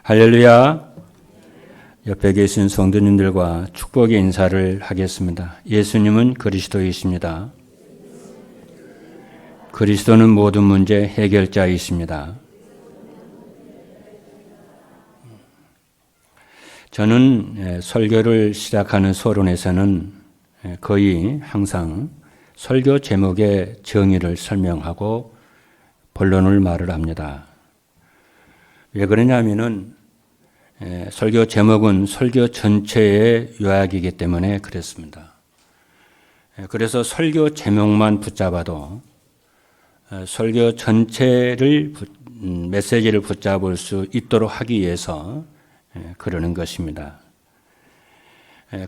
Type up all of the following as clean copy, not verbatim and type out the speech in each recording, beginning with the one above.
할렐루야. 옆에 계신 성도님들과 축복의 인사를 하겠습니다. 예수님은 그리스도이십니다. 그리스도는 모든 문제 해결자이십니다. 저는 설교를 시작하는 서론에서는 거의 항상 설교 제목의 정의를 설명하고 본론을 말을 합니다. 왜 그러냐면은 설교 제목은 설교 전체의 요약이기 때문에 그렇습니다. 그래서 설교 제목만 붙잡아도 설교 전체를 메시지를 붙잡을 수 있도록 하기 위해서 그러는 것입니다.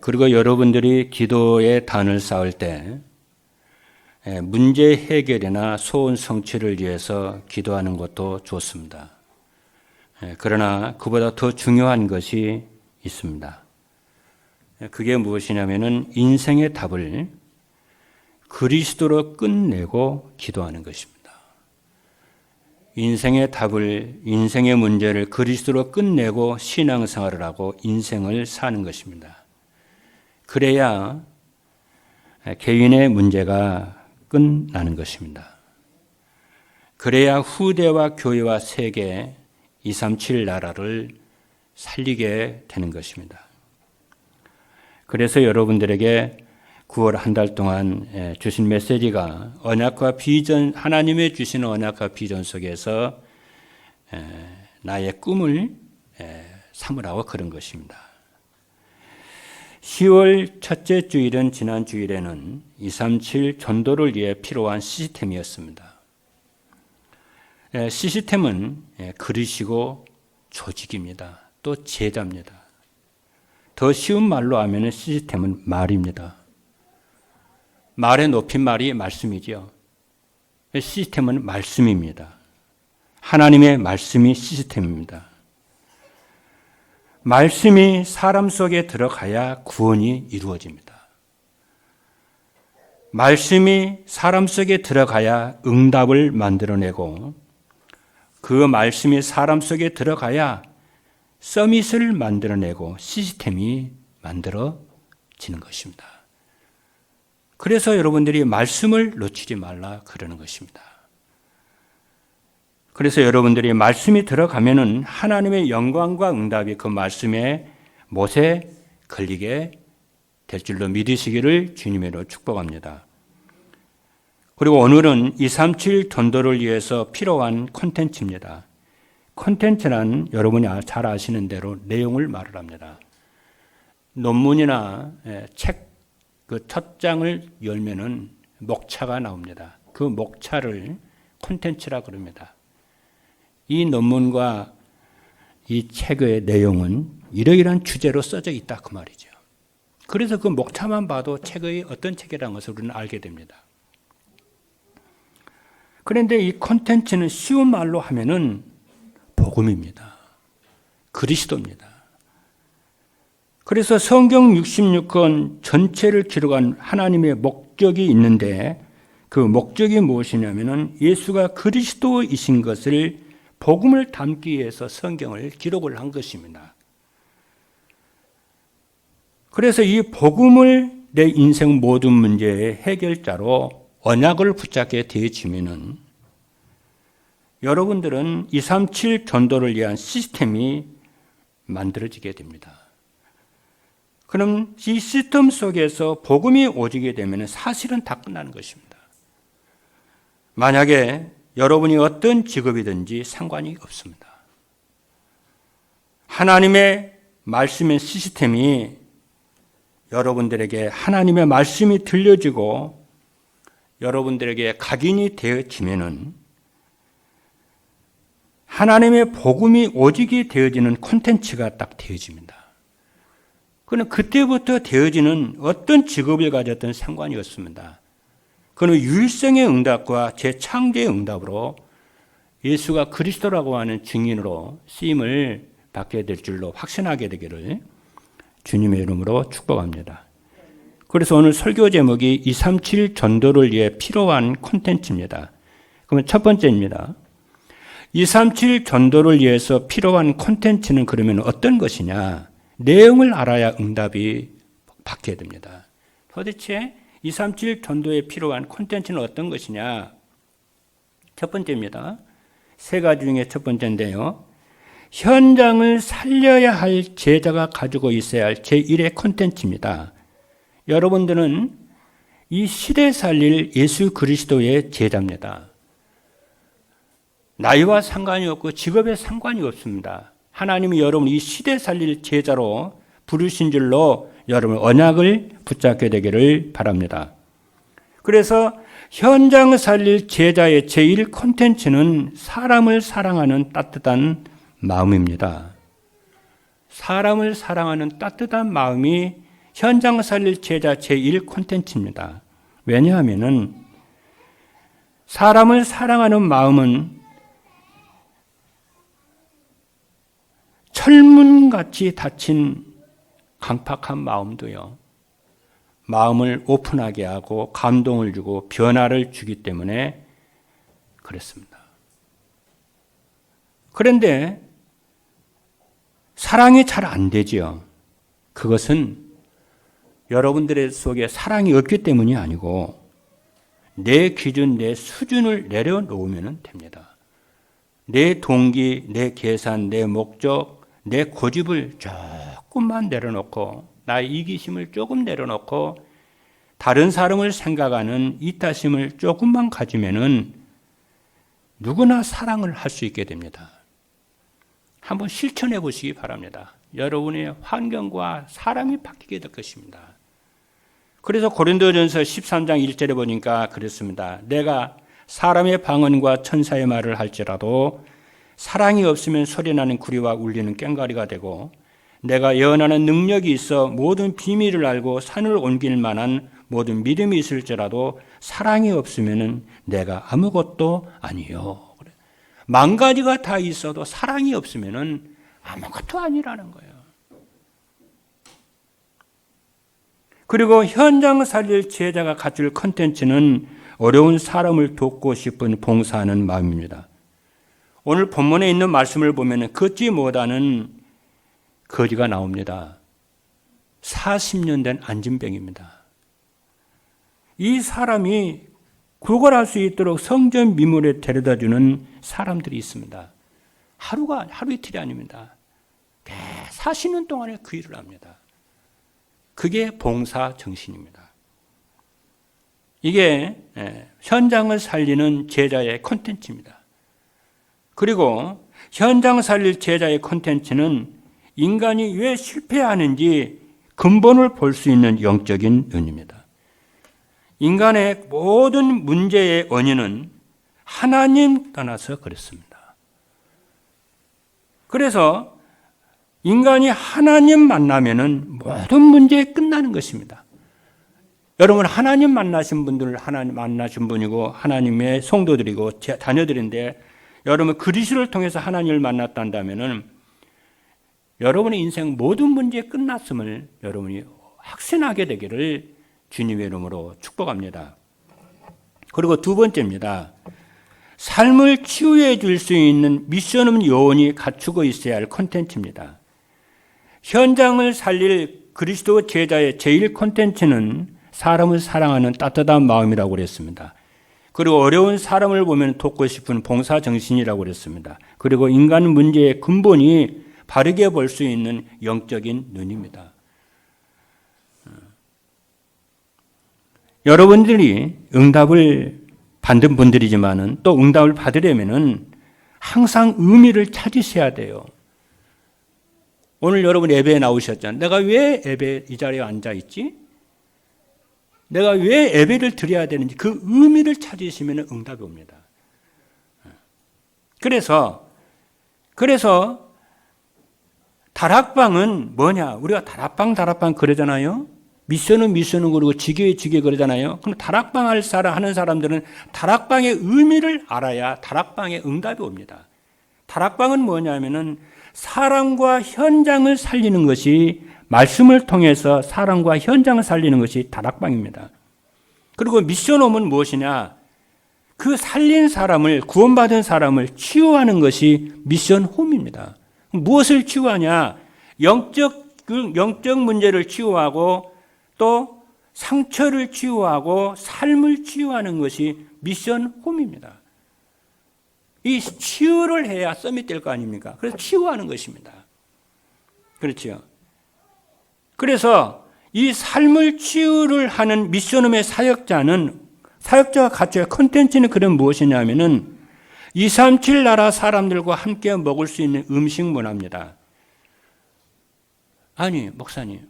그리고 여러분들이 기도의 단을 쌓을 때 문제 해결이나 소원 성취를 위해서 기도하는 것도 좋습니다. 그러나 그보다 더 중요한 것이 있습니다. 그게 무엇이냐면은 인생의 답을 그리스도로 끝내고 기도하는 것입니다. 인생의 답을, 인생의 문제를 그리스도로 끝내고 신앙생활을 하고 인생을 사는 것입니다. 그래야 개인의 문제가 끝나는 것입니다. 그래야 후대와 교회와 세계 237 나라를 살리게 되는 것입니다. 그래서 여러분들에게 9월 한 달 동안 주신 메시지가 언약과 비전, 하나님의 주신 언약과 비전 속에서 나의 꿈을 삼으라고 그런 것입니다. 10월 첫째 주일은 지난 주일에는 237 전도를 위해 필요한 시스템이었습니다. 시스템은 그릇이고 조직입니다. 또 제자입니다. 더 쉬운 말로 하면 시스템은 말입니다. 말의 높임말이 말씀이죠. 시스템은 말씀입니다. 하나님의 말씀이 시스템입니다. 말씀이 사람 속에 들어가야 구원이 이루어집니다. 말씀이 사람 속에 들어가야 응답을 만들어내고 그 말씀이 사람 속에 들어가야 서밋을 만들어내고 시스템이 만들어지는 것입니다. 그래서 여러분들이 말씀을 놓치지 말라 그러는 것입니다. 그래서 여러분들이 말씀이 들어가면은 하나님의 영광과 응답이 그 말씀의 못에 걸리게 될 줄로 믿으시기를 주님으로 축복합니다. 그리고 오늘은 237 전도를 위해서 필요한 콘텐츠입니다. 콘텐츠란 여러분이 잘 아시는 대로 내용을 말을 합니다. 논문이나 책 그 첫 장을 열면은 목차가 나옵니다. 그 목차를 콘텐츠라 그럽니다. 이 논문과 이 책의 내용은 이러이러한 주제로 써져 있다 그 말이죠. 그래서 그 목차만 봐도 책의 어떤 책이라는 것을 우리는 알게 됩니다. 그런데 이 콘텐츠는 쉬운 말로 하면은 복음입니다. 그리스도입니다. 그래서 성경 66권 전체를 기록한 하나님의 목적이 있는데 그 목적이 무엇이냐면은 예수가 그리스도이신 것을 복음을 담기 위해서 성경을 기록을 한 것입니다. 그래서 이 복음을 내 인생 모든 문제의 해결자로 언약을 붙잡게 되어지면은 여러분들은 237 전도를 위한 시스템이 만들어지게 됩니다. 그럼 이 시스템 속에서 복음이 오지게 되면 사실은 다 끝나는 것입니다. 만약에 여러분이 어떤 직업이든지 상관이 없습니다. 하나님의 말씀의 시스템이 여러분들에게 하나님의 말씀이 들려지고 여러분들에게 각인이 되어지면은 하나님의 복음이 오지게 되어지는 콘텐츠가 딱 되어집니다. 그는 그때부터 되어지는 어떤 직업을 가졌던 상관이 없습니다. 그는 유일성의 응답과 재창조의 응답으로 예수가 그리스도라고 하는 증인으로 쓰임을 받게 될 줄로 확신하게 되기를 주님의 이름으로 축복합니다. 그래서 오늘 설교 제목이 237 전도를 위해 필요한 콘텐츠입니다. 그러면 첫 번째입니다. 237 전도를 위해서 필요한 콘텐츠는 그러면 어떤 것이냐? 내용을 알아야 응답이 받게 됩니다. 도대체 237 전도에 필요한 콘텐츠는 어떤 것이냐? 첫 번째입니다. 세 가지 중에 첫 번째인데요. 현장을 살려야 할 제자가 가지고 있어야 할 제1의 콘텐츠입니다. 여러분들은 이 시대 살릴 예수 그리스도의 제자입니다. 나이와 상관이 없고 직업에 상관이 없습니다. 하나님이 여러분 이 시대 살릴 제자로 부르신 줄로 여러분 언약을 붙잡게 되기를 바랍니다. 그래서 현장 살릴 제자의 제1 콘텐츠는 사람을 사랑하는 따뜻한 마음입니다. 사람을 사랑하는 따뜻한 마음이 현장 살릴 제자 제1 콘텐츠입니다. 왜냐하면 사람을 사랑하는 마음은 철문같이 닫힌 강팍한 마음도요. 마음을 오픈하게 하고 감동을 주고 변화를 주기 때문에 그렇습니다. 그런데 사랑이 잘 안 되지요. 그것은 여러분들의 속에 사랑이 없기 때문이 아니고 내 기준, 내 수준을 내려놓으면 됩니다. 내 동기, 내 계산, 내 목적, 내 고집을 조금만 내려놓고 나의 이기심을 조금 내려놓고 다른 사람을 생각하는 이타심을 조금만 가지면은 누구나 사랑을 할 수 있게 됩니다. 한번 실천해 보시기 바랍니다. 여러분의 환경과 사람이 바뀌게 될 것입니다. 그래서 고린도전서 13장 1절에 보니까 그렇습니다. 내가 사람의 방언과 천사의 말을 할지라도 사랑이 없으면 소리나는 구리와 울리는 꽹과리가 되고 내가 예언하는 능력이 있어 모든 비밀을 알고 산을 옮길 만한 모든 믿음이 있을지라도 사랑이 없으면 내가 아무것도 아니요. 만 가지가 다 있어도 사랑이 없으면 아무것도 아니라는 거예요. 그리고 현장 살릴 제자가 가질 컨텐츠는 어려운 사람을 돕고 싶은 봉사하는 마음입니다. 오늘 본문에 있는 말씀을 보면 걷지 못하는 거지가 나옵니다. 40년 된 안진병입니다. 이 사람이 구걸할 수 있도록 성전 미문에 데려다주는 사람들이 있습니다. 하루 이틀이 아닙니다. 40년 동안에 그 일을 합니다. 그게 봉사 정신입니다. 이게 현장을 살리는 제자의 콘텐츠입니다. 그리고 현장 살릴 제자의 콘텐츠는 인간이 왜 실패하는지 근본을 볼 수 있는 영적인 눈입니다. 인간의 모든 문제의 원인은 하나님 떠나서 그렇습니다. 그래서 인간이 하나님 만나면은 모든 문제 끝나는 것입니다. 여러분 하나님 만나신 분들 하나님 만나신 분이고 하나님의 성도들이고 자녀들인데 여러분 그리스도를 통해서 하나님을 만났다면은 여러분의 인생 모든 문제 끝났음을 여러분이 확신하게 되기를 주님의 이름으로 축복합니다. 그리고 두 번째입니다. 삶을 치유해 줄 수 있는 미션 없는 요원이 갖추고 있어야 할 콘텐츠입니다. 현장을 살릴 그리스도 제자의 제1 콘텐츠는 사람을 사랑하는 따뜻한 마음이라고 그랬습니다. 그리고 어려운 사람을 보면 돕고 싶은 봉사 정신이라고 그랬습니다. 그리고 인간 문제의 근본이 바르게 볼 수 있는 영적인 눈입니다. 여러분들이 응답을 받은 분들이지만은 또 응답을 받으려면은 항상 의미를 찾으셔야 돼요. 오늘 여러분 예배에 나오셨잖아요. 내가 왜 예배 이 자리에 앉아 있지? 내가 왜 예배를 드려야 되는지 그 의미를 찾으시면 응답이 옵니다. 그래서 다락방은 뭐냐? 우리가 다락방 그러잖아요. 미션은 그러고 지게 그러잖아요. 그럼 다락방 하는 사람들은 다락방의 의미를 알아야 다락방의 응답이 옵니다. 다락방은 뭐냐면은 사람과 현장을 살리는 것이 말씀을 통해서 사람과 현장을 살리는 것이 다락방입니다. 그리고 미션홈은 무엇이냐? 그 살린 사람을, 구원받은 사람을 치유하는 것이 미션 홈입니다. 무엇을 치유하냐? 영적 문제를 치유하고 또 상처를 치유하고 삶을 치유하는 것이 미션 홈입니다. 이 치유를 해야 서밋 될 거 아닙니까? 그래서 치유하는 것입니다. 그렇죠. 그래서 이 삶을 치유를 하는 미션홈의 사역자가 갖춰야 컨텐츠는 그럼 무엇이냐면은 237 나라 사람들과 함께 먹을 수 있는 음식 문화입니다. 아니, 목사님,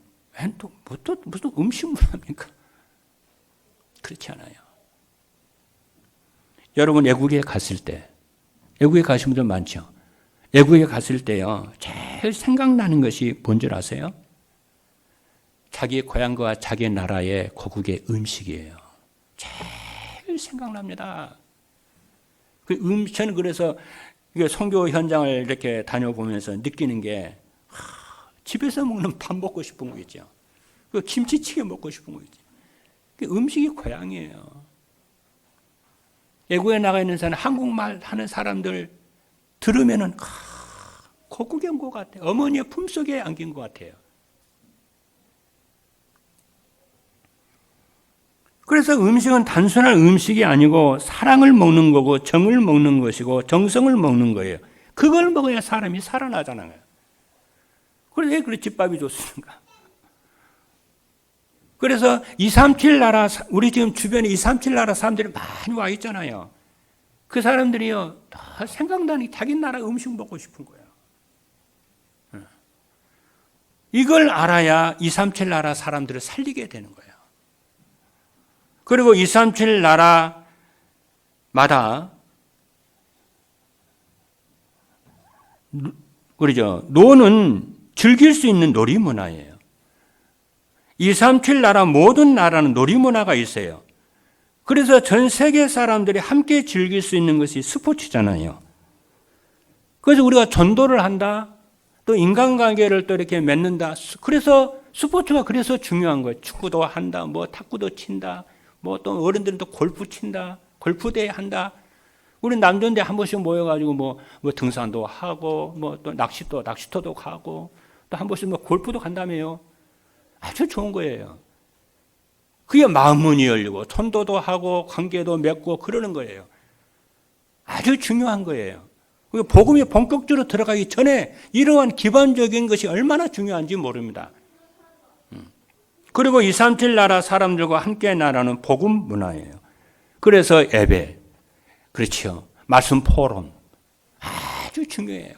무슨 음식 문화입니까? 그렇지 않아요. 여러분, 외국에 갔을 때, 외국에 가신 분들 많죠? 외국에 갔을 때요, 제일 생각나는 것이 뭔 줄 아세요? 자기 고향과 자기 나라의 고국의 음식이에요. 제일 생각납니다. 저는 그래서 선교 현장을 이렇게 다녀보면서 느끼는 게, 집에서 먹는 밥 먹고 싶은 거 있죠. 김치찌개 먹고 싶은 거 있죠. 음식이 고향이에요. 외국에 나가 있는 사람, 한국말 하는 사람들 들으면은, 고국에 온 것 같아요. 어머니의 품속에 안긴 것 같아요. 그래서 음식은 단순한 음식이 아니고 사랑을 먹는 거고 정을 먹는 것이고 정성을 먹는 거예요. 그걸 먹어야 사람이 살아나잖아요. 그래서 왜 그렇게 집밥이 좋습니까? 그래서 237 나라, 우리 지금 주변에 237 나라 사람들이 많이 와 있잖아요. 그 사람들이요, 다 생각나는 자기 나라 음식 먹고 싶은 거예요. 이걸 알아야 237 나라 사람들을 살리게 되는 거예요. 그리고 237 나라마다 그러죠. 노는 즐길 수 있는 놀이문화예요. 237 나라 모든 나라는 놀이문화가 있어요. 그래서 전 세계 사람들이 함께 즐길 수 있는 것이 스포츠잖아요. 그래서 우리가 전도를 한다, 또 인간관계를 또 이렇게 맺는다. 그래서 스포츠가 그래서 중요한 거예요. 축구도 한다, 뭐 탁구도 친다, 뭐 또 어른들은 또 골프 친다, 골프대회 한다. 우리 남존대 한 번씩 모여가지고 뭐 등산도 하고, 뭐 또 낚시터도 가고, 또 한 번씩 뭐 골프도 간다며요. 아주 좋은 거예요. 그게 마음문이 열리고, 전도도 하고, 관계도 맺고, 그러는 거예요. 아주 중요한 거예요. 복음이 본격적으로 들어가기 전에 이러한 기본적인 것이 얼마나 중요한지 모릅니다. 그리고 237 나라 사람들과 함께 나라는 복음 문화예요. 그래서 예배, 그렇죠. 말씀 포럼, 아주 중요해요.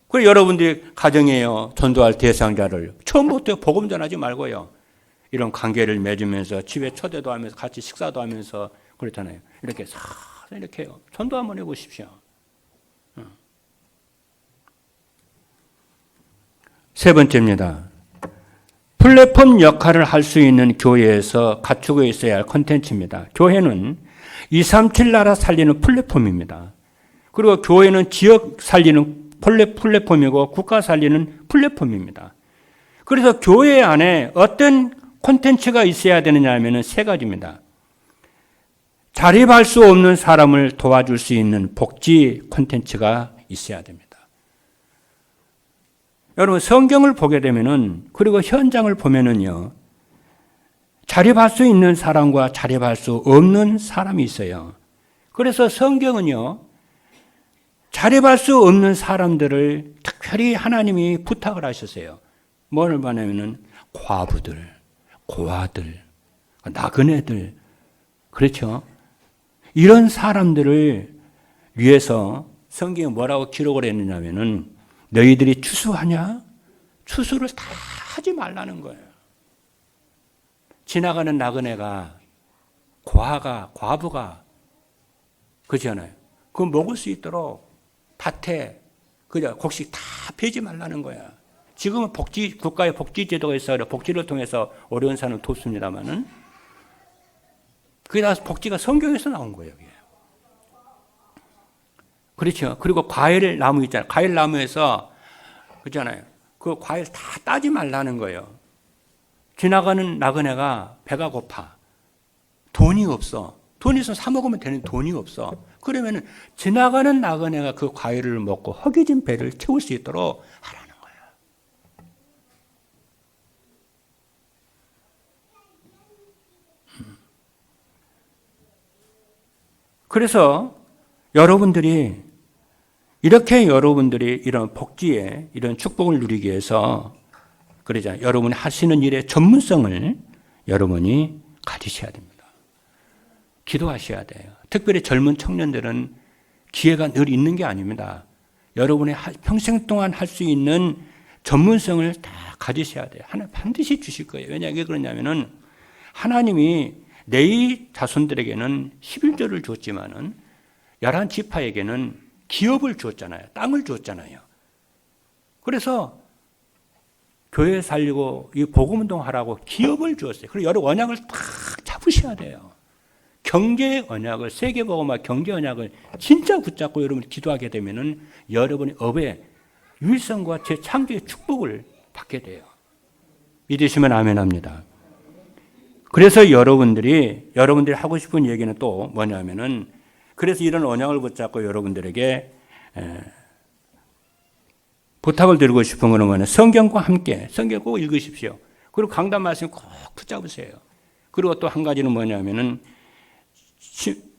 그리고 여러분들이 가정에요, 전도할 대상자를 처음부터 복음 전하지 말고요. 이런 관계를 맺으면서 집에 초대도 하면서 같이 식사도 하면서 그렇잖아요. 이렇게 이렇게 해요. 전도 한번 해보십시오. 세 번째입니다. 플랫폼 역할을 할 수 있는 교회에서 갖추고 있어야 할 콘텐츠입니다. 교회는 237 나라 살리는 플랫폼입니다. 그리고 교회는 지역 살리는 플랫폼이고 국가 살리는 플랫폼입니다. 그래서 교회 안에 어떤 콘텐츠가 있어야 되느냐 하면 세 가지입니다. 자립할 수 없는 사람을 도와줄 수 있는 복지 콘텐츠가 있어야 됩니다. 여러분, 성경을 보게 되면은, 그리고 현장을 보면은요, 자립할 수 있는 사람과 자립할 수 없는 사람이 있어요. 그래서 성경은요, 자립할 수 없는 사람들을 특별히 하나님이 부탁을 하셨어요. 뭘 말하면은, 과부들, 고아들, 나그네들, 그렇죠? 이런 사람들을 위해서 성경에 뭐라고 기록을 했느냐면은, 너희들이 추수하냐? 추수를 다 하지 말라는 거예요. 지나가는 나그네가, 과부가, 그렇잖아요. 그거 먹을 수 있도록 밭에, 그죠? 곡식 다 베지 말라는 거야. 지금은 국가의 복지 제도가 있어요. 복지를 통해서 어려운 사람을 돕습니다만은, 그게 다 복지가 성경에서 나온 거예요. 이게. 그렇죠. 그리고 과일 나무 있잖아요. 과일 나무에서, 그렇잖아요. 그 과일 다 따지 말라는 거예요. 지나가는 나그네가 배가 고파. 돈이 없어. 돈이 있으면 사 먹으면 되는 돈이 없어. 그러면은 지나가는 나그네가 그 과일을 먹고 허기진 배를 채울 수 있도록 하라는 거야. 그래서 여러분들이 이렇게 여러분들이 이런 복지에 이런 축복을 누리기 위해서 그러자 여러분이 하시는 일의 전문성을 여러분이 가지셔야 됩니다. 기도하셔야 돼요. 특별히 젊은 청년들은 기회가 늘 있는 게 아닙니다. 여러분의 평생 동안 할 수 있는 전문성을 다 가지셔야 돼요. 하나님 반드시 주실 거예요. 왜냐 이게 그러냐면은 하나님이 레위 자손들에게는 11조를 줬지만은 11지파에게는 기업을 주었잖아요. 땅을 주었잖아요. 그래서 교회 살리고 이 복음운동 하라고 기업을 주었어요. 그리고 여러 언약을 딱 잡으셔야 돼요. 경제의 언약을, 세계복음화 경제 언약을 진짜 붙잡고 여러분이 기도하게 되면은 여러분의 업의 유일성과 재창조의 축복을 받게 돼요. 믿으시면 아멘 합니다. 그래서 여러분들이 하고 싶은 얘기는 또 뭐냐면은 그래서 이런 언약을 붙잡고 여러분들에게 부탁을 드리고 싶은 거는 뭐냐면 성경과 함께 성경 꼭 읽으십시오. 그리고 강단 말씀 꼭 붙잡으세요. 그리고 또 한 가지는 뭐냐면은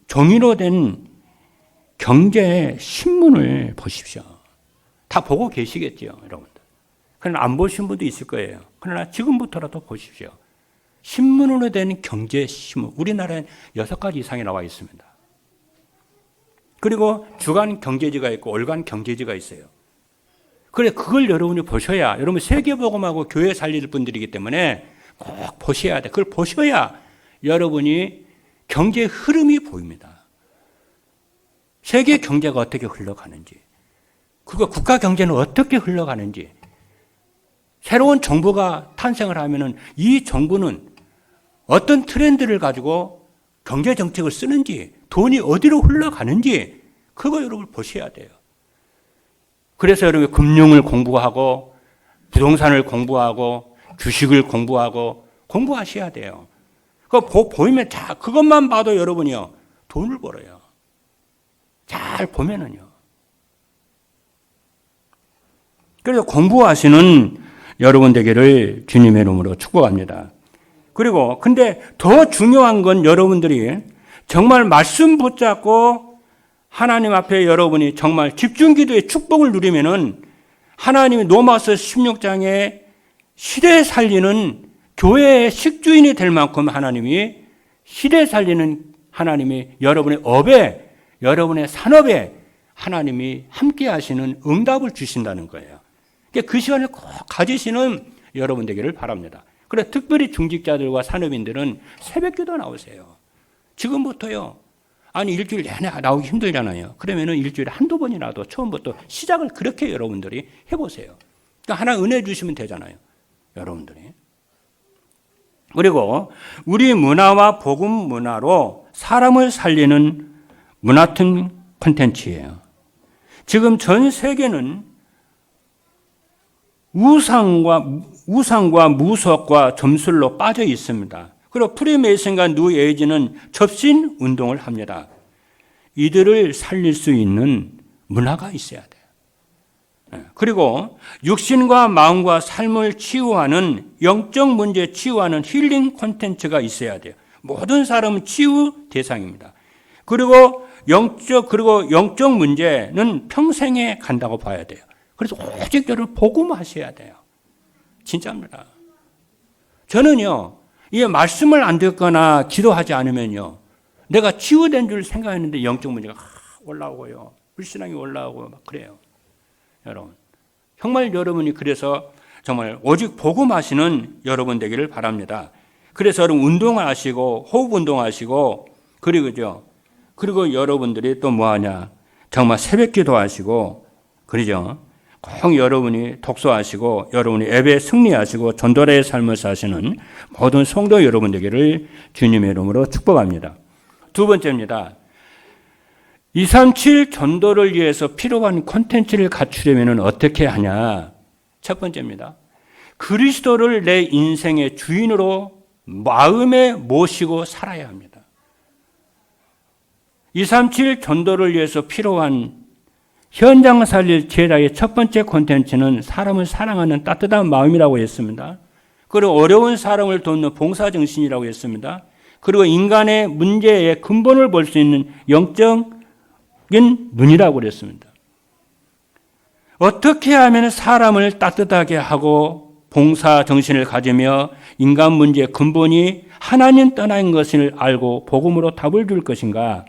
종이로 된 경제 신문을 보십시오. 다 보고 계시겠죠, 여러분들. 그러나 안 보신 분도 있을 거예요. 그러나 지금부터라도 보십시오. 신문으로 된 경제 신문. 우리나라엔 6가지 이상이 나와 있습니다. 그리고 주간 경제지가 있고 월간 경제지가 있어요. 그래, 그걸 여러분이 보셔야, 여러분 세계복음하고 교회 살릴 분들이기 때문에 꼭 보셔야 돼. 그걸 보셔야 여러분이 경제의 흐름이 보입니다. 세계 경제가 어떻게 흘러가는지, 그거 국가 경제는 어떻게 흘러가는지, 새로운 정부가 탄생을 하면은 이 정부는 어떤 트렌드를 가지고 경제 정책을 쓰는지, 돈이 어디로 흘러가는지, 그거 여러분 보셔야 돼요. 그래서 여러분 금융을 공부하고, 부동산을 공부하고, 주식을 공부하고, 공부하셔야 돼요. 그거 보이면 자, 그것만 봐도 여러분이요, 돈을 벌어요. 잘 보면은요. 그래서 공부하시는 여러분 되기를 주님의 이름으로 축복합니다. 그리고 근데 더 중요한 건 여러분들이 정말 말씀 붙잡고 하나님 앞에 여러분이 정말 집중 기도의 축복을 누리면은 하나님이 로마서 16장에 시대 살리는 교회의 식주인이 될 만큼 하나님이 시대 살리는 하나님이 여러분의 업에, 여러분의 산업에 하나님이 함께 하시는 응답을 주신다는 거예요. 그 시간을 꼭 가지시는 여러분 되기를 바랍니다. 그래서 특별히 중직자들과 산업인들은 새벽기도 나오세요. 지금부터요. 아니 일주일 내내 나오기 힘들잖아요. 그러면은 일주일에 한두 번이라도 처음부터 시작을 그렇게 여러분들이 해보세요. 그러니까 하나 은혜 주시면 되잖아요. 여러분들이. 그리고 우리 문화와 복음 문화로 사람을 살리는 문화통 콘텐츠예요. 지금 전 세계는 우상과 무속과 점술로 빠져 있습니다. 그리고 프리메이슨과 뉴에이지는 접신 운동을 합니다. 이들을 살릴 수 있는 문화가 있어야 돼요. 그리고 육신과 마음과 삶을 치유하는 영적 문제 치유하는 힐링 콘텐츠가 있어야 돼요. 모든 사람은 치유 대상입니다. 그리고 영적 문제는 평생에 간다고 봐야 돼요. 그래서 오직 저를 복음하셔야 돼요. 진짜입니다. 저는요, 이 말씀을 안 듣거나 기도하지 않으면요, 내가 치유된 줄 생각했는데 영적 문제가 올라오고요, 불신앙이 올라오고 막 그래요. 여러분, 정말 여러분이 그래서 정말 오직 복음하시는 여러분 되기를 바랍니다. 그래서 여러분 운동을 하시고 호흡 운동하시고 그리고 여러분들이 또 뭐하냐, 정말 새벽기도 하시고 그러죠. 꼭 여러분이 독서하시고 여러분이 예배에 승리하시고 전도자의 삶을 사시는 모든 성도 여러분 되기를 주님의 이름으로 축복합니다. 두 번째입니다. 237 전도를 위해서 필요한 콘텐츠를 갖추려면 어떻게 하냐. 첫 번째입니다. 그리스도를 내 인생의 주인으로 마음에 모시고 살아야 합니다. 237 전도를 위해서 필요한 현장 살릴 제자의 첫 번째 콘텐츠는 사람을 사랑하는 따뜻한 마음이라고 했습니다. 그리고 어려운 사람을 돕는 봉사정신이라고 했습니다. 그리고 인간의 문제의 근본을 볼 수 있는 영적인 눈이라고 그랬습니다. 어떻게 하면 사람을 따뜻하게 하고 봉사정신을 가지며 인간 문제의 근본이 하나님 떠나인 것을 알고 복음으로 답을 줄 것인가?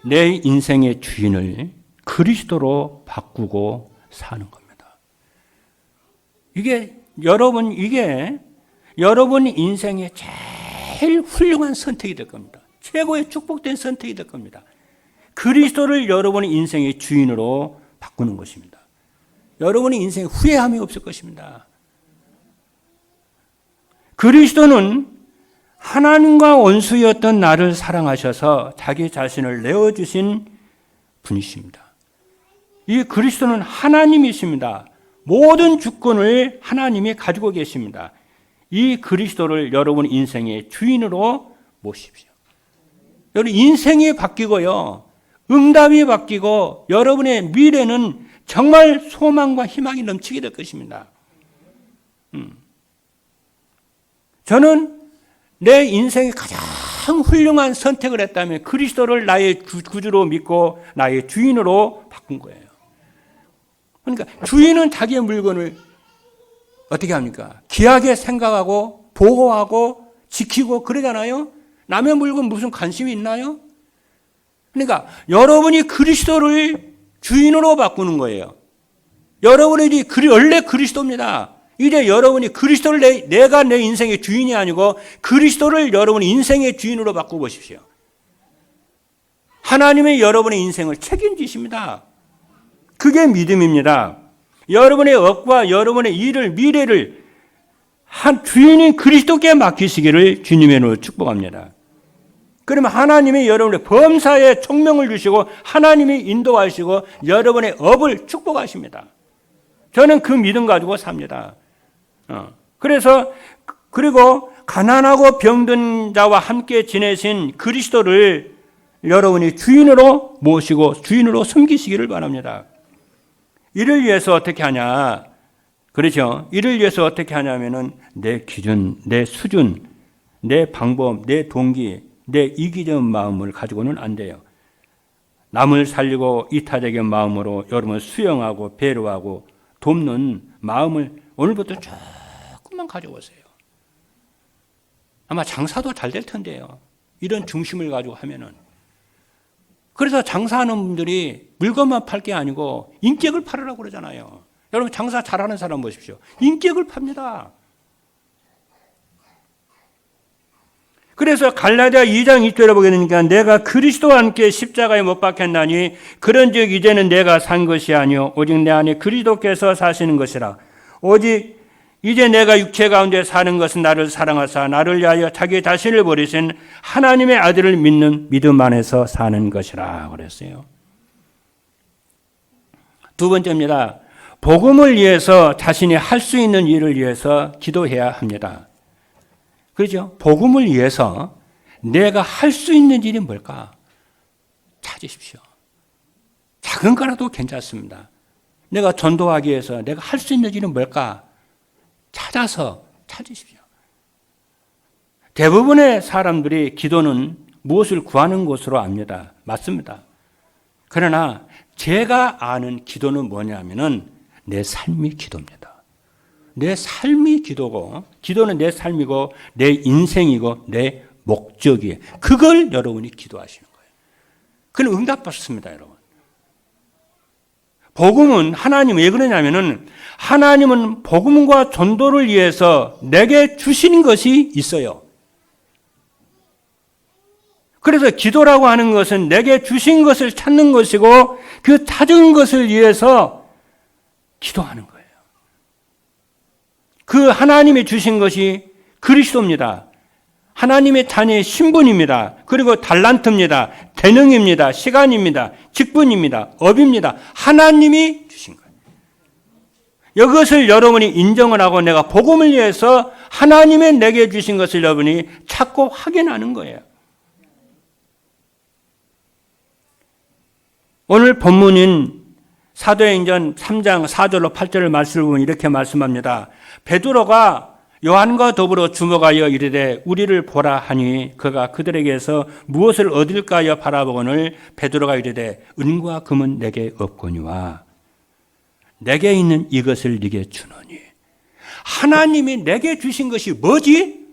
내 인생의 주인을 그리스도로 바꾸고 사는 겁니다. 이게 여러분 인생의 제일 훌륭한 선택이 될 겁니다. 최고의 축복된 선택이 될 겁니다. 그리스도를 여러분의 인생의 주인으로 바꾸는 것입니다. 여러분의 인생에 후회함이 없을 것입니다. 그리스도는 하나님과 원수였던 나를 사랑하셔서 자기 자신을 내어주신 분이십니다. 이 그리스도는 하나님이십니다. 모든 주권을 하나님이 가지고 계십니다. 이 그리스도를 여러분 인생의 주인으로 모십시오. 여러분 인생이 바뀌고요. 응답이 바뀌고 여러분의 미래는 정말 소망과 희망이 넘치게 될 것입니다. 저는 내 인생의 가장 훌륭한 선택을 했다면 그리스도를 나의 구주로 믿고 나의 주인으로 바꾼 거예요. 그러니까 주인은 자기의 물건을 어떻게 합니까? 귀하게 생각하고 보호하고 지키고 그러잖아요. 남의 물건 무슨 관심이 있나요? 그러니까 여러분이 그리스도를 주인으로 바꾸는 거예요. 여러분이 원래 그리스도입니다. 이제 여러분이 그리스도를 내가 내 인생의 주인이 아니고 그리스도를 여러분의 인생의 주인으로 바꿔보십시오. 하나님의 여러분의 인생을 책임지십니다. 그게 믿음입니다. 여러분의 업과 여러분의 일을 미래를 한 주인인 그리스도께 맡기시기를 주님의 이름으로 축복합니다. 그러면 하나님이 여러분의 범사에 총명을 주시고 하나님이 인도하시고 여러분의 업을 축복하십니다. 저는 그 믿음 가지고 삽니다. 그리고 가난하고 병든 자와 함께 지내신 그리스도를 여러분이 주인으로 모시고 주인으로 섬기시기를 바랍니다. 이를 위해서 어떻게 하냐? 그렇죠? 이를 위해서 어떻게 하냐면은 내 기준, 내 수준, 내 방법, 내 동기, 내 이기적인 마음을 가지고는 안 돼요. 남을 살리고 이타적인 마음으로 여러분 수용하고 배려하고 돕는 마음을 오늘부터 조금만 가져오세요. 아마 장사도 잘 될 텐데요. 이런 중심을 가지고 하면은. 그래서 장사하는 분들이 물건만 팔 게 아니고 인격을 팔으라고 그러잖아요. 여러분 장사 잘하는 사람 보십시오. 인격을 팝니다. 그래서 갈라디아 2장 2절에 보게 되니까 내가 그리스도와 함께 십자가에 못 박혔나니 그런즉 이제는 내가 산 것이 아니요 오직 내 안에 그리스도께서 사시는 것이라. 오직 이제 내가 육체 가운데 사는 것은 나를 사랑하사 나를 위하여 자기 자신을 버리신 하나님의 아들을 믿는 믿음 안에서 사는 것이라 그랬어요. 두 번째입니다. 복음을 위해서 자신이 할 수 있는 일을 위해서 기도해야 합니다. 그렇죠? 복음을 위해서 내가 할 수 있는 일이 뭘까? 찾으십시오. 작은 거라도 괜찮습니다. 내가 전도하기 위해서 내가 할 수 있는 일은 뭘까? 찾아서 찾으십시오. 대부분의 사람들이 기도는 무엇을 구하는 것으로 압니다. 맞습니다. 그러나 제가 아는 기도는 뭐냐면은 내 삶이 기도입니다. 내 삶이 기도고, 기도는 내 삶이고, 내 인생이고, 내 목적이에요. 그걸 여러분이 기도하시는 거예요. 그건 응답받습니다, 여러분. 복음은 하나님 왜 그러냐면은 하나님은 복음과 전도를 위해서 내게 주신 것이 있어요. 그래서 기도라고 하는 것은 내게 주신 것을 찾는 것이고 그 찾은 것을 위해서 기도하는 거예요. 그 하나님이 주신 것이 그리스도입니다. 하나님의 자녀의 신분입니다. 그리고 달란트입니다. 재능입니다. 시간입니다. 직분입니다. 업입니다. 하나님이 주신 거예요. 이것을 여러분이 인정을 하고 내가 복음을 위해서 하나님의 내게 주신 것을 여러분이 찾고 확인하는 거예요. 오늘 본문인 사도행전 3장 4절로 8절을 말씀을 보면 이렇게 말씀합니다. 베드로가 요한과 더불어 주목하여 이르되 우리를 보라 하니 그가 그들에게서 무엇을 얻을까 하여 바라보거늘 베드로가 이르되 은과 금은 내게 없거니와 내게 있는 이것을 네게 주노니. 하나님이 내게 주신 것이 뭐지?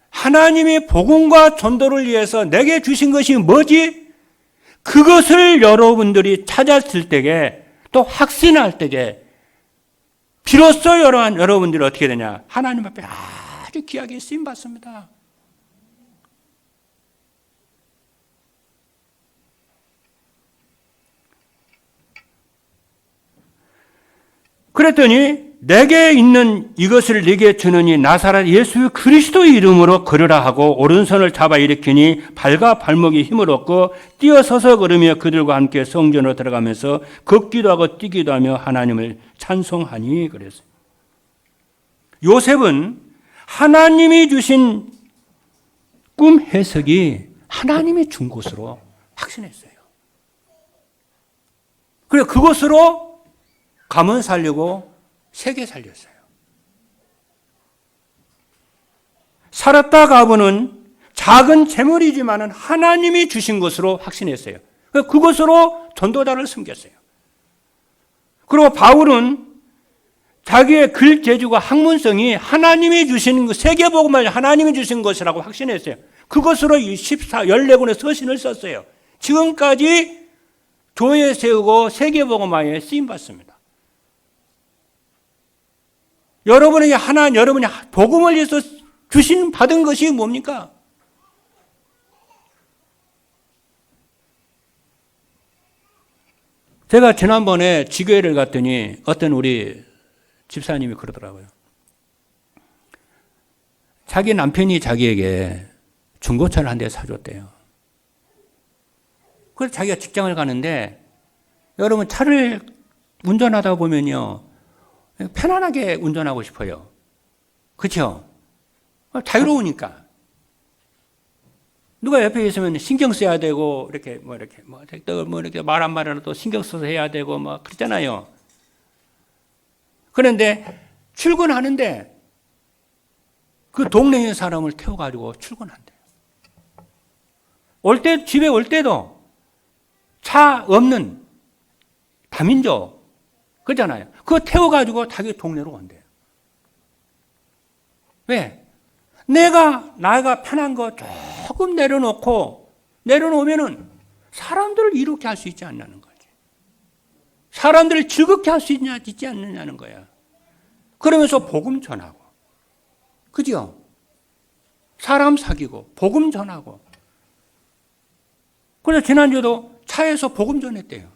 하나님이 복음과 전도를 위해서 내게 주신 것이 뭐지? 그것을 여러분들이 찾았을 때에 또 확신할 때에 비로소 여러분들이 어떻게 되냐? 하나님 앞에 아주 귀하게 쓰임받습니다. 그랬더니 내게 있는 이것을 네게 주느니 나사렛 예수 그리스도의 이름으로 걸으라 하고 오른손을 잡아 일으키니 발과 발목이 힘을 얻고 뛰어서서 걸으며 그들과 함께 성전으로 들어가면서 걷기도 하고 뛰기도 하며 하나님을 찬송하니 그랬어요. 요셉은 하나님이 주신 꿈 해석이 하나님이 준 것으로 확신했어요. 그래 그것으로 가문 살리고 세계 살렸어요. 살았다 가보는 작은 재물이지만은 하나님이 주신 것으로 확신했어요. 그것으로 전도자를 섬겼어요. 그리고 바울은 자기의 글 재주가 학문성이 하나님이 주신 그 세계복음을 하나님이 주신 것이라고 확신했어요. 그것으로 14권의 서신을 썼어요. 지금까지 교회 세우고 세계복음화에 쓰임받습니다. 여러분이 복음을 위해서 받은 것이 뭡니까? 제가 지난번에 지교회를 갔더니 어떤 우리 집사님이 그러더라고요. 자기 남편이 자기에게 중고차를 한 대 사줬대요. 그래서 자기가 직장을 가는데 여러분 차를 운전하다 보면요. 편안하게 운전하고 싶어요. 그렇죠? 자유로우니까. 누가 옆에 있으면 신경 써야 되고 이렇게 말 한 마디라도 또 신경 써서 해야 되고 그렇잖아요. 그런데 출근하는데 그 동네에 있는 사람을 태워가지고 출근한대요. 집에 올 때도 차 없는 다민족 그렇잖아요. 그거 태워가지고 자기 동네로 온대요. 왜? 나가 편한 거 조금 내려놓으면은 사람들을 이롭게 할 수 있지 않냐는 거지. 사람들을 즐겁게 할 수 있지 않느냐는 거야. 그러면서 복음 전하고. 그죠? 사람 사귀고, 복음 전하고. 그래서 지난주도 차에서 복음 전했대요.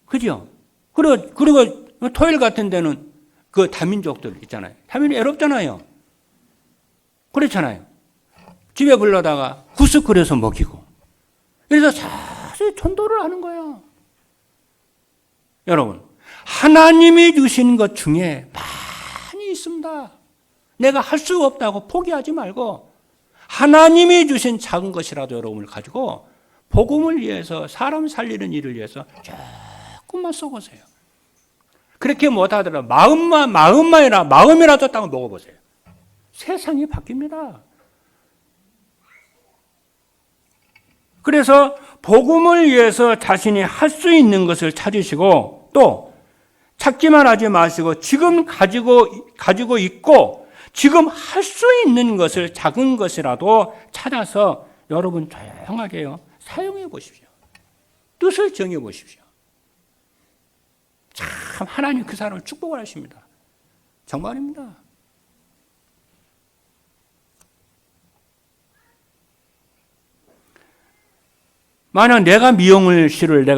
그죠? 그리고 토요일 같은 데는 그 다민족들 있잖아요. 다민이 애롭잖아요. 그렇잖아요. 집에 불러다가 구스 끓여서 먹이고. 그래서 자세히 전도를 하는 거예요. 여러분, 하나님이 주신 것 중에 많이 있습니다. 내가 할 수 없다고 포기하지 말고 하나님이 주신 작은 것이라도 여러분을 가지고 복음을 위해서 사람 살리는 일을 위해서 조금만 써보세요. 그렇게 못하더라도 마음이라도 딱 먹어보세요. 세상이 바뀝니다. 그래서 복음을 위해서 자신이 할 수 있는 것을 찾으시고 또 찾기만 하지 마시고 지금 가지고 있고 지금 할 수 있는 것을 작은 것이라도 찾아서 여러분 조용하게요. 사용해 보십시오. 뜻을 정해 보십시오. 참 하나님 그 사람을 축복을 하십니다. 정말입니다. 만약 내가 미용실을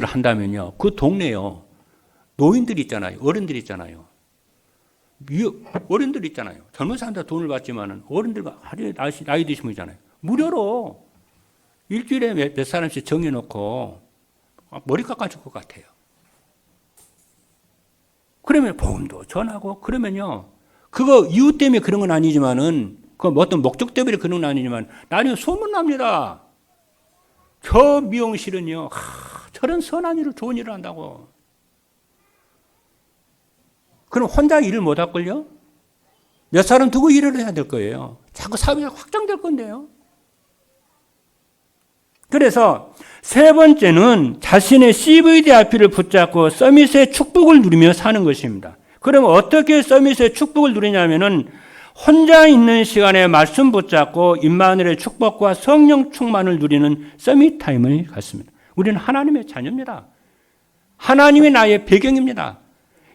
한다면요. 그 동네요. 노인들 있잖아요. 어른들 있잖아요. 어른들 있잖아요. 젊은 사람들 돈을 받지만은 어른들과 아주 나이 드신 분 있잖아요. 무료로 일주일에 몇 사람씩 정해놓고 머리 깎아줄 것 같아요. 그러면 복음도 전하고 그러면요. 그거 이유 때문에 그런 건 아니지만은 그 어떤 목적 때문에 그런 건 아니지만 나중에 소문납니다. 저 미용실은요, 저런 선한 일을, 좋은 일을 한다고. 그럼 혼자 일을 못 할걸요? 몇 사람 두고 일을 해야 될 거예요. 자꾸 사회가 확장될 건데요. 그래서 세 번째는 자신의 CVDIP를 붙잡고 서밋의 축복을 누리며 사는 것입니다. 그럼 어떻게 서밋의 축복을 누리냐면은 혼자 있는 시간에 말씀 붙잡고 임마누엘의 축복과 성령 충만을 누리는 서밋 타임을 갖습니다. 우리는 하나님의 자녀입니다. 하나님이 나의 배경입니다.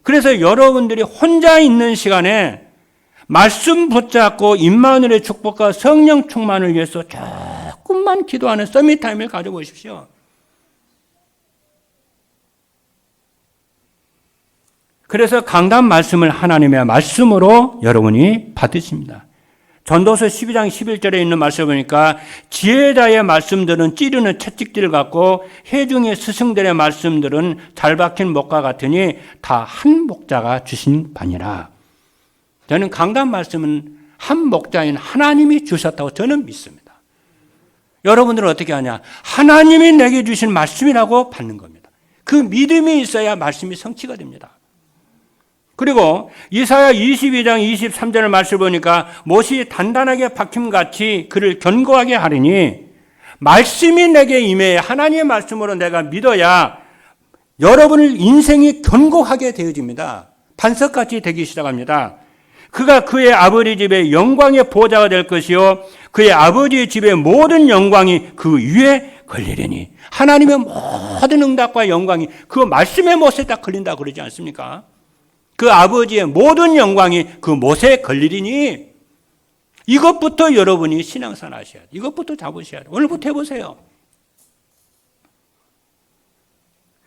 그래서 여러분들이 혼자 있는 시간에 말씀 붙잡고 임마누엘의 축복과 성령 충만을 위해서 조금만 기도하는 서밋 타임을 가져보십시오. 그래서 강단 말씀을 하나님의 말씀으로 여러분이 받으십니다. 전도서 12장 11절에 있는 말씀을 보니까 지혜자의 말씀들은 찌르는 채찍질 같고 회중의 스승들의 말씀들은 잘 박힌 목과 같으니 다 한 목자가 주신 바니라. 저는 강단 말씀은 한 목자인 하나님이 주셨다고 저는 믿습니다. 여러분들은 어떻게 하냐? 하나님이 내게 주신 말씀이라고 받는 겁니다. 그 믿음이 있어야 말씀이 성취가 됩니다. 그리고 이사야 22장 23절의 말씀을 보니까 못이 단단하게 박힘같이 그를 견고하게 하리니 말씀이 내게 임해 하나님의 말씀으로 내가 믿어야 여러분의 인생이 견고하게 되어집니다. 반석같이 되기 시작합니다. 그가 그의 아버지 집의 영광의 보좌가 될 것이요 그의 아버지의 집의 모든 영광이 그 위에 걸리리니 하나님의 모든 응답과 영광이 그 말씀의 못에 딱 걸린다 그러지 않습니까? 그 아버지의 모든 영광이 그 못에 걸리리니 이것부터 여러분이 신앙생활 하셔야 돼요. 이것부터 잡으셔야 돼요. 오늘부터 해보세요.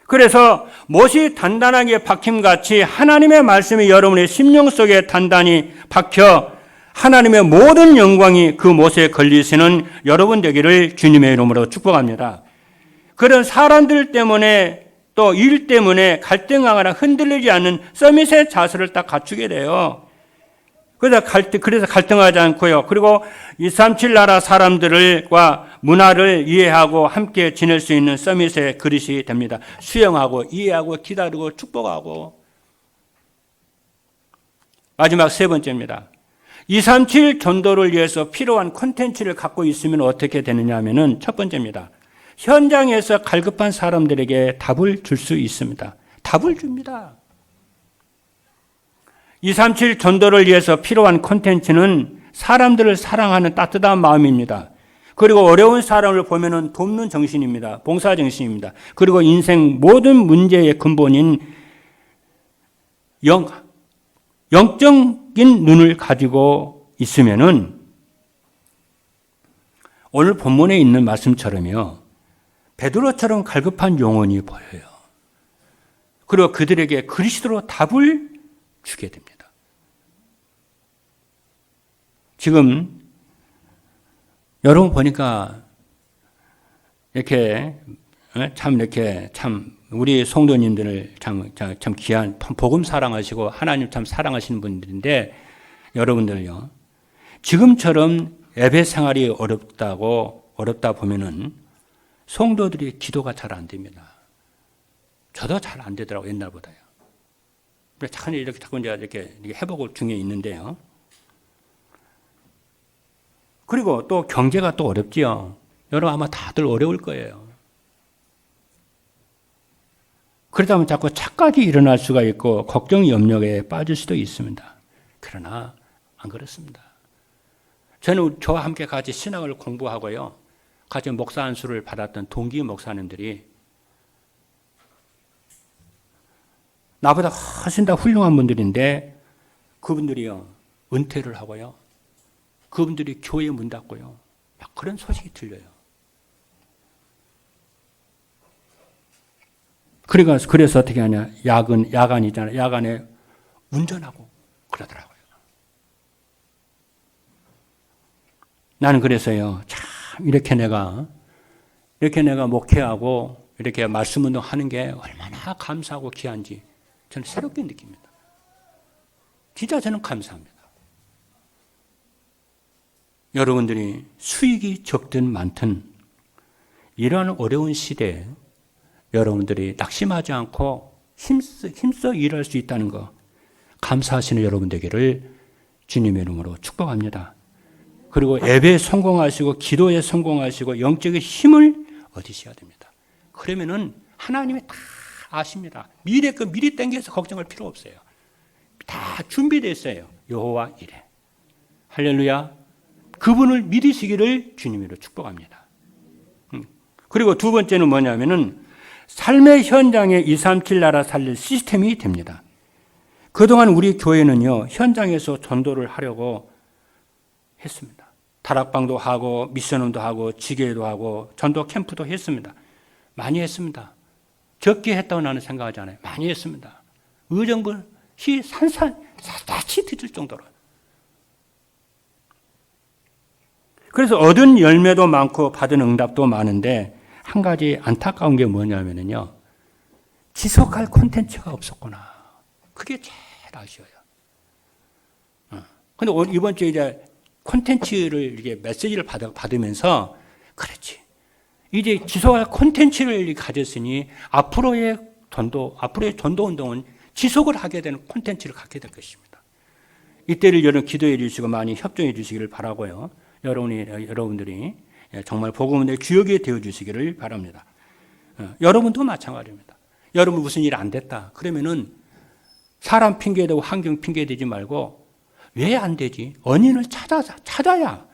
그래서 못이 단단하게 박힘같이 하나님의 말씀이 여러분의 심령 속에 단단히 박혀 하나님의 모든 영광이 그 못에 걸리시는 여러분 되기를 주님의 이름으로 축복합니다. 그런 사람들 때문에 또 일 때문에 갈등하거나 흔들리지 않는 서밋의 자세를 딱 갖추게 돼요. 그래서 갈등하지 않고요. 그리고 237 나라 사람들과 문화를 이해하고 함께 지낼 수 있는 서밋의 그릇이 됩니다. 수용하고 이해하고 기다리고 축복하고. 마지막 세 번째입니다. 237 전도를 위해서 필요한 콘텐츠를 갖고 있으면 어떻게 되느냐 하면은 첫 번째입니다. 현장에서 갈급한 사람들에게 답을 줄 수 있습니다. 답을 줍니다. 237 전도를 위해서 필요한 콘텐츠는 사람들을 사랑하는 따뜻한 마음입니다. 그리고 어려운 사람을 보면은 돕는 정신입니다. 봉사 정신입니다. 그리고 인생 모든 문제의 근본인 영적인 눈을 가지고 있으면은 오늘 본문에 있는 말씀처럼요. 베드로처럼 갈급한 영혼이 보여요. 그리고 그들에게 그리스도로 답을 주게 됩니다. 지금 여러분 보니까 이렇게 우리 성도님들을 참 귀한 복음 사랑하시고 하나님 참 사랑하시는 분들인데 여러분들요. 지금처럼 예배 생활이 어렵다 보면은 성도들이 기도가 잘 안 됩니다. 저도 잘 안 되더라고요, 옛날보다요. 자꾸 이렇게 회복 중에 있는데요. 그리고 또 경제가 또 어렵지요. 여러분 아마 다들 어려울 거예요. 그러다 보면 자꾸 착각이 일어날 수가 있고 걱정 염려에 빠질 수도 있습니다. 그러나 안 그렇습니다. 저는 저와 함께 같이 신학을 공부하고요. 같이 목사 안수를 받았던 동기 목사님들이 나보다 훨씬 더 훌륭한 분들인데 그분들이요. 은퇴를 하고요. 그분들이 교회 문 닫고요. 막 그런 소식이 들려요. 그래서 어떻게 하냐. 야간이잖아요. 야간에 운전하고 그러더라고요. 나는 그래서요. 참 이렇게 내가 목회하고 이렇게 말씀 운동하는 게 얼마나 감사하고 귀한지 저는 새롭게 느낍니다. 진짜 저는 감사합니다. 여러분들이 수익이 적든 많든 이러한 어려운 시대에 여러분들이 낙심하지 않고 힘써 일할 수 있다는 거 감사하시는 여러분 되기를 주님의 이름으로 축복합니다. 그리고 예배에 성공하시고 기도에 성공하시고 영적인 힘을 얻으셔야 됩니다. 그러면은 하나님이 다 아십니다. 미리 땡겨서 걱정할 필요 없어요. 다 준비되어 있어요. 여호와 이레. 할렐루야. 그분을 믿으시기를 주님으로 축복합니다. 그리고 두 번째는 뭐냐면은 삶의 현장에 237 나라 살릴 시스템이 됩니다. 그동안 우리 교회는요, 현장에서 전도를 하려고 했습니다. 다락방도 하고, 미션홈도 하고, 지교회도 하고, 전도 캠프도 했습니다. 많이 했습니다. 적게 했다고 나는 생각하지 않아요. 많이 했습니다. 의정부 시 산산치 뒤질 정도로. 그래서 얻은 열매도 많고 받은 응답도 많은데 한 가지 안타까운 게 뭐냐면요. 지속할 콘텐츠가 없었구나. 그게 제일 아쉬워요. 근데 이번 주에 이제 콘텐츠를 이렇게 메시지를 받으면서 그렇지. 이제 지속할 콘텐츠를 가졌으니 앞으로의 전도 운동은 지속을 하게 되는 콘텐츠를 갖게 될 것입니다. 이때를 여러분 기도해 주시고 많이 협조해 주시기를 바라고요. 여러분들이 정말 복음의 주역이 되어 주시기를 바랍니다. 여러분도 마찬가지입니다. 여러분 무슨 일 안 됐다. 그러면은 사람 핑계대고 환경 핑계대지 말고 왜 안 되지? 원인을 찾아야.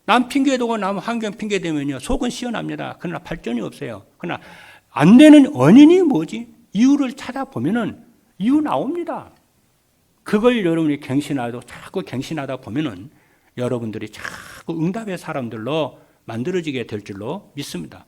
남 핑계대고 남 환경 핑계대면요 속은 시원합니다. 그러나 발전이 없어요. 그러나 안 되는 원인이 뭐지? 이유를 찾아보면은 이유 나옵니다. 그걸 여러분이 자꾸 갱신하다 보면은 여러분들이 자꾸 응답의 사람들로 만들어지게 될 줄로 믿습니다.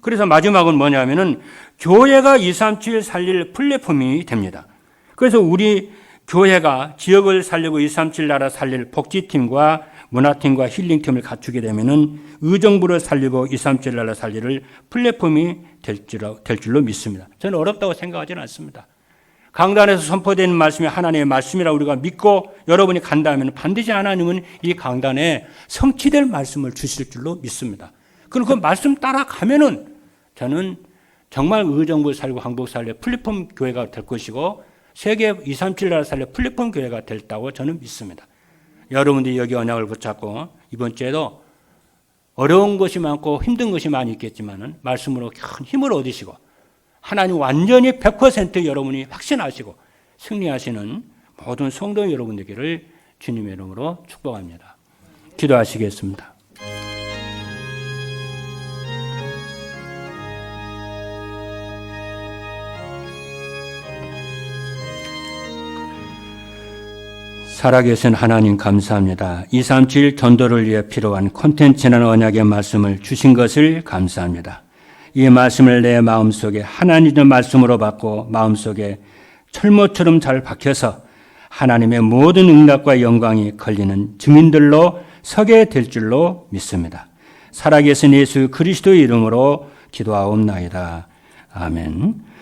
그래서 마지막은 뭐냐면은 교회가 237 살릴 플랫폼이 됩니다. 그래서 우리 교회가 지역을 살리고 237 나라 살릴 복지팀과 문화팀과 힐링팀을 갖추게 되면은 의정부를 살리고 237 나라 살릴 플랫폼이 될 줄로 믿습니다. 저는 어렵다고 생각하지는 않습니다. 강단에서 선포되는 말씀이 하나님의 말씀이라고 우리가 믿고 여러분이 간다면 반드시 하나님은 이 강단에 성취될 말씀을 주실 줄로 믿습니다. 그럼 그 말씀 따라가면은 저는 정말 의정부 살고 한국 살려 플랫폼 교회가 될 것이고 세계 237 나라 살려 플랫폼 교회가 됐다고 저는 믿습니다. 여러분들이 여기 언약을 붙잡고 이번 주에도 어려운 것이 많고 힘든 것이 많이 있겠지만은 말씀으로 큰 힘을 얻으시고 하나님 완전히 100% 여러분이 확신하시고 승리하시는 모든 성도 여러분 되기를 주님의 이름으로 축복합니다. 기도하시겠습니다. 살아계신 하나님 감사합니다. 237 전도를 위해 필요한 콘텐츠라는 언약의 말씀을 주신 것을 감사합니다. 이 말씀을 내 마음속에 하나님의 말씀으로 받고 마음속에 철모처럼 잘 박혀서 하나님의 모든 응답과 영광이 걸리는 증인들로 서게 될 줄로 믿습니다. 살아계신 예수 그리스도의 이름으로 기도하옵나이다. 아멘.